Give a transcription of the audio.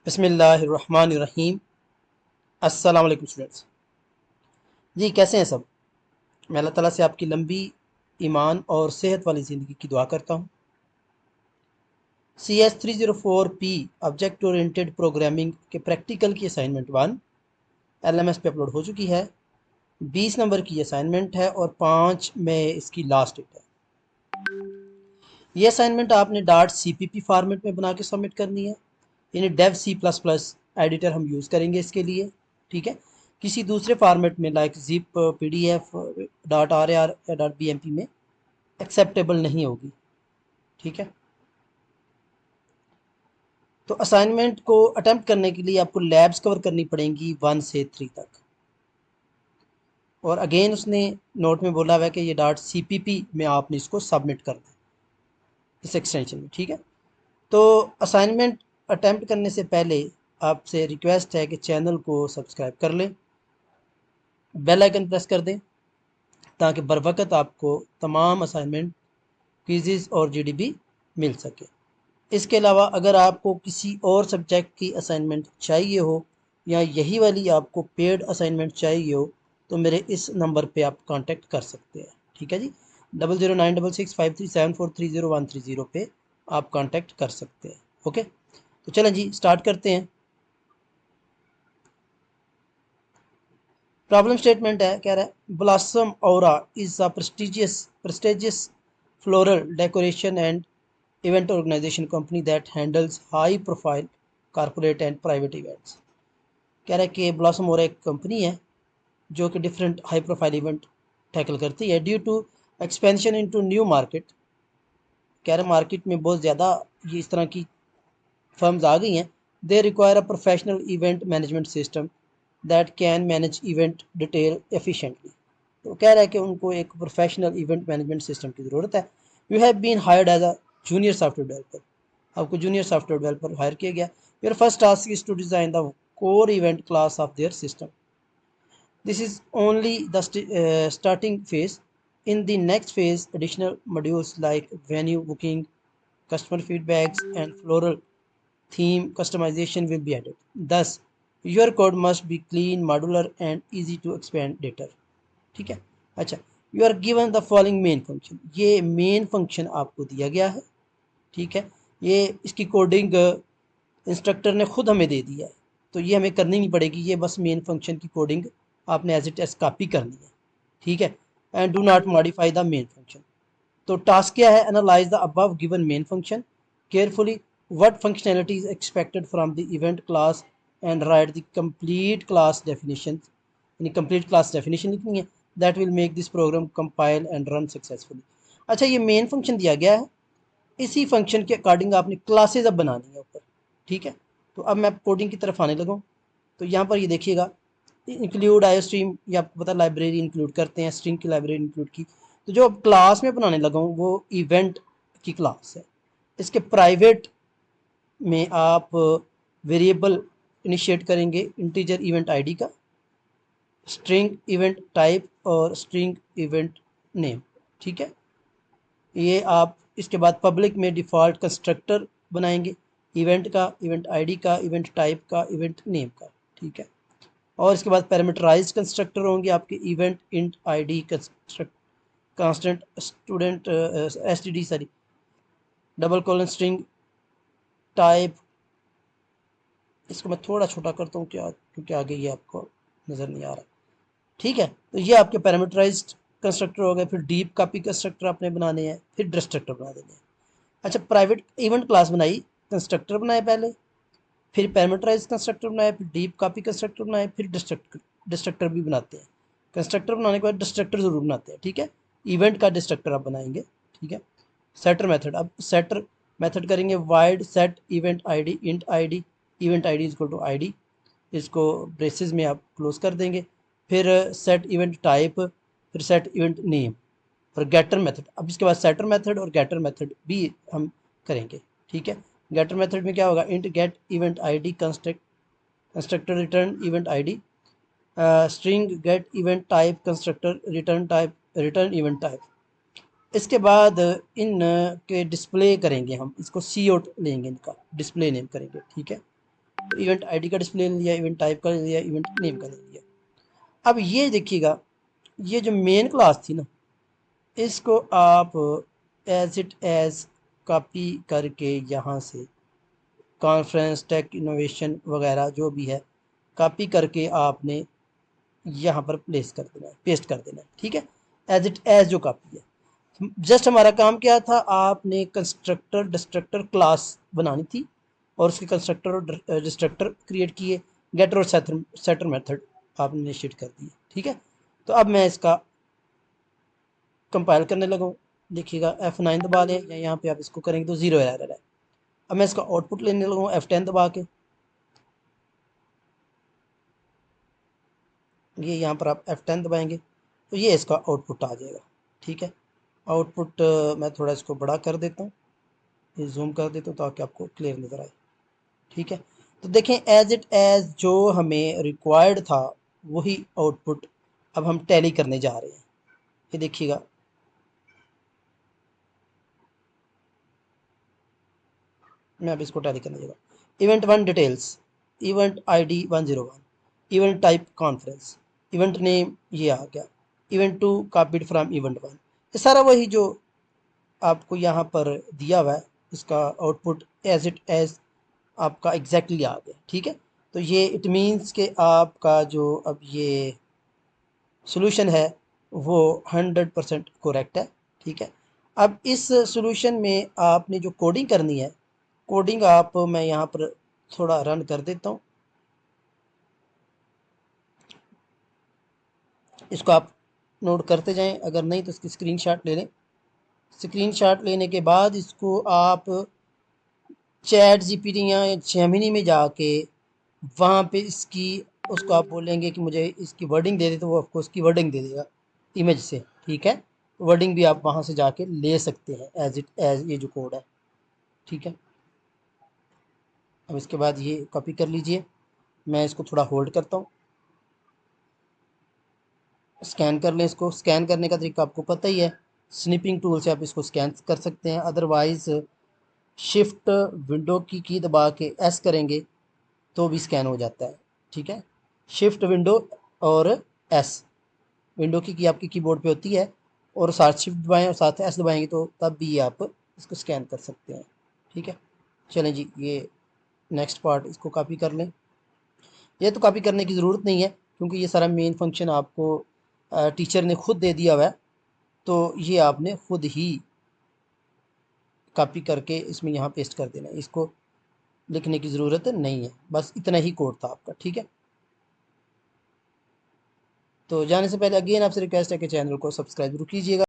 बिस्मिल्लाहिर्रहमानिर्रहीम। अस्सलाम वालेकुम स्टूडेंट्स। जी कैसे हैं सब। मैं अल्लाह ताला से आपकी लंबी ईमान और सेहत वाली ज़िंदगी की दुआ करता हूँ। CS304P ऑब्जेक्ट ओरिएंटेड प्रोग्रामिंग के प्रैक्टिकल की असाइनमेंट 1 LMS पे अपलोड हो चुकी है। 20 नंबर की असाइनमेंट है और 5 मई इसकी लास्ट डेट है। ये असाइनमेंट आपने डॉट CPP फॉर्मेट में बना के सबमिट करनी है। यानी डेव C++ एडिटर हम यूज़ करेंगे इसके लिए। ठीक है, किसी दूसरे फॉर्मेट में लाइक जिप, PDF, .rar या .bmp में एक्सेप्टेबल नहीं होगी। ठीक है, तो असाइनमेंट को अटेम्प्ट करने के लिए आपको लैब्स कवर करनी पड़ेंगी 1 से 3 तक। और अगेन उसने नोट में बोला हुआ है कि ये .cpp में आपने इसको सबमिट कर दें इस एक्सटेंशन में। ठीक है, तो असाइनमेंट अटेम्प्ट करने से पहले आपसे रिक्वेस्ट है कि चैनल को सब्सक्राइब कर लें, बेल आइकन प्रेस कर दें ताकि बर वक्त आपको तमाम असाइनमेंट, क्विज़ और GDB मिल सके। इसके अलावा अगर आपको किसी और सब्जेक्ट की असाइनमेंट चाहिए हो या यही वाली आपको पेड असाइनमेंट चाहिए हो तो मेरे इस नंबर पे आप कांटेक्ट कर सकते हैं। ठीक है जी, 00966537430130 पे आप कांटेक्ट कर सकते हैं। ओके, तो चलें जी स्टार्ट करते हैं। प्रॉब्लम स्टेटमेंट है, कह रहा है blossom aura is a prestigious floral decoration and event organization company that handles high profile corporate and private events। कह रहा है कि ब्लॉसम औरा एक कंपनी है जो कि different high profile event tackle करती है। Due to expansion into new market, कह रहे मार्केट में बहुत ज़्यादा ये इस तरह की फर्म्स आ गई हैं। They require a professional event management system that can manage event detail efficiently. तो कह रहा है कि उनको एक प्रोफेशनल इवेंट मैनेजमेंट सिस्टम की ज़रूरत है। You have been hired as a junior software developer. आपको जूनियर सॉफ्टवेयर डेवलपर हायर किया गया। Your first task is to design the core event class of their system. This is only the starting phase. In the next phase, additional modules like venue booking, customer feedbacks, and floral theme customization will be added. Thus, your code must be clean, modular, and easy to expand later. ठीक है, अच्छा, you are given the following main function. ये main function आपको दिया गया है। ठीक है, ये इसकी कोडिंग इंस्ट्रक्टर ने खुद हमें दे दिया है, तो ये हमें करनी नहीं पड़ेगी। ये बस मेन फंक्शन की कोडिंग आपने एज इट एज कॉपी करनी है। ठीक है, and do not modify the main function. तो टास्क क्या है, analyse the above given main function carefully, what functionality is expected from the event class and right the complete class definition. यानी complete class definition लिखनी है। That will make this program compile and run successfully. अच्छा, ये main function दिया गया है, इसी function के अकॉर्डिंग आपने क्लासेज अब बनानी है ऊपर। ठीक है, तो अब मैं कोडिंग की तरफ आने लगा हूँ। तो यहाँ पर ये देखिएगा, इंक्लूड आयो स्ट्रीम, ये आपको पता लाइब्रेरी इंक्लूड करते हैं, स्ट्रिंग की लाइब्रेरी इंक्लूड की। तो जो अब क्लास में बनाने लगा हूँ वो इवेंट की क्लास है। इसके प्राइवेट में आप वेरिएबल इनिशिएट करेंगे इंटीजर इवेंट आईडी का, स्ट्रिंग इवेंट टाइप और स्ट्रिंग इवेंट नेम। ठीक है, ये आप इसके बाद पब्लिक में डिफ़ॉल्ट कंस्ट्रक्टर बनाएंगे, इवेंट का, इवेंट आईडी का, इवेंट टाइप का, इवेंट नेम का। ठीक है, और इसके बाद पैरामीटराइज्ड कंस्ट्रक्टर होंगे आपके, event int ID constant student STD sorry double colon string type. इसको मैं थोड़ा छोटा करता हूँ क्या, क्योंकि आगे ये आपको नज़र नहीं आ रहा। ठीक है, तो ये आपके पैरामीटराइज्ड कंस्ट्रक्टर हो गए। फिर डीप कॉपी कंस्ट्रक्टर आपने बनाने हैं, फिर डिस्ट्रक्टर बना देने हैं। अच्छा, प्राइवेट इवेंट क्लास बनाई, कंस्ट्रक्टर बनाए पहले, फिर पैरामीटराइज कंस्ट्रक्टर बनाए, फिर डीप कॉपी कंस्ट्रक्टर बनाए, फिर डिस्ट्रक्टर भी बनाते हैं। कंस्ट्रक्टर बनाने के बाद डिस्ट्रक्टर ज़रूर बनाते हैं। ठीक है, इवेंट का डिस्ट्रक्टर आप बनाएंगे। ठीक है, सेटर मेथड, अब सेटर मेथड करेंगे void set event ID int ID, event ID is equal to ID, इसको ब्रेसेस में आप क्लोज कर देंगे। फिर सेट इवेंट टाइप, फिर सेट इवेंट नेम और गेटर मेथड। अब इसके बाद सेटर मेथड और गेटर मेथड भी हम करेंगे। ठीक है, गेटर मेथड में क्या होगा, int get event ID constructor return event ID, string get event type constructor return event type. इसके बाद इन के डिस्प्ले करेंगे हम, इसको सी आउट लेंगे, इनका डिस्प्ले नेम करेंगे। ठीक है, इवेंट आईडी का डिस्प्ले ले लिया, इवेंट टाइप का ले लिया, इवेंट नेम का ले लिया। अब ये देखिएगा, ये जो मेन क्लास थी ना, इसको आप एज इट एज कॉपी करके यहाँ से कॉन्फ्रेंस टेक इनोवेशन वगैरह जो भी है कॉपी करके आपने यहाँ पर प्लेस कर देना है, पेस्ट कर देना है, ठीक है। एज इट एज जो कॉपी है, जस्ट हमारा काम क्या था, आपने कंस्ट्रक्टर डिस्ट्रक्टर क्लास बनानी थी और उसके कंस्ट्रक्टर और डिस्ट्रक्टर क्रिएट किए, गेटर और सेटर मेथड आपने इनिशिएट कर दिए, ठीक है। तो अब मैं इसका कंपाइल करने लगा हूँ, देखिएगा F9 दबा लें या यहाँ पे आप इसको करेंगे तो 0 एरर है। अब मैं इसका आउटपुट लेने लगा हूँ F10 दबा के, ये यहाँ पर आप F10 दबाएंगे तो ये इसका आउटपुट आ जाएगा, ठीक है। आउटपुट मैं थोड़ा इसको बड़ा कर देता हूँ, ये जूम कर देता हूँ ताकि आपको क्लियर नज़र आए, ठीक है। तो देखें एज इट एज जो हमें रिक्वायर्ड था वही आउटपुट अब हम टैली करने जा रहे हैं। ये देखिएगा, मैं अब इसको टैली करने जाऊँगा। Event 1 details, event ID 101, event type conference, event name ये आ गया, इवेंट 2 कॉपीड फ्रॉम इवेंट 1, ये सारा वही जो आपको यहाँ पर दिया हुआ है, इसका आउटपुट एज इट एज आपका एग्जैक्टली आ गया, ठीक है। तो ये इट मीन्स कि आपका जो अब ये सोल्यूशन है वो 100% करेक्ट है, ठीक है। अब इस सोल्यूशन में आपने जो कोडिंग करनी है, कोडिंग आप मैं यहाँ पर थोड़ा रन कर देता हूँ, इसको आप नोट करते जाएं, अगर नहीं तो इसकी स्क्रीनशॉट ले लें। स्क्रीनशॉट लेने के बाद इसको आप चैट जीपीटी या जेमिनी में जाके वहाँ पे इसकी उसको आप बोलेंगे कि मुझे इसकी वर्डिंग दे दे, तो वो आपको उसकी वर्डिंग दे देगा इमेज से, ठीक है। वर्डिंग भी आप वहाँ से जाके ले सकते हैं एज इट एज ये जो कोड है, ठीक है। अब इसके बाद ये कॉपी कर लीजिए, मैं इसको थोड़ा होल्ड करता हूँ, स्कैन कर लें इसको। स्कैन करने का तरीका आपको पता ही है, स्निपिंग टूल से आप इसको स्कैन कर सकते हैं, अदरवाइज़ शिफ्ट विंडो की दबा के एस करेंगे तो भी स्कैन हो जाता है, ठीक है। शिफ्ट विंडो और एस, विंडो की आपकी कीबोर्ड पे होती है, और साथ शिफ्ट दबाएं और साथ एस दबाएंगे तो तब भी आप इसको स्कैन कर सकते हैं, ठीक है। चलें जी, ये नेक्स्ट पार्ट इसको कॉपी कर लें। ये तो कॉपी करने की ज़रूरत नहीं है क्योंकि ये सारा मेन फंक्शन आपको टीचर ने खुद दे दिया हुआ है, तो ये आपने खुद ही कॉपी करके इसमें यहाँ पेस्ट कर देना है, इसको लिखने की ज़रूरत नहीं है, बस इतना ही कोड था आपका, ठीक है। तो जाने से पहले अगेन आपसे रिक्वेस्ट है कि चैनल को सब्सक्राइब जरूर कीजिएगा।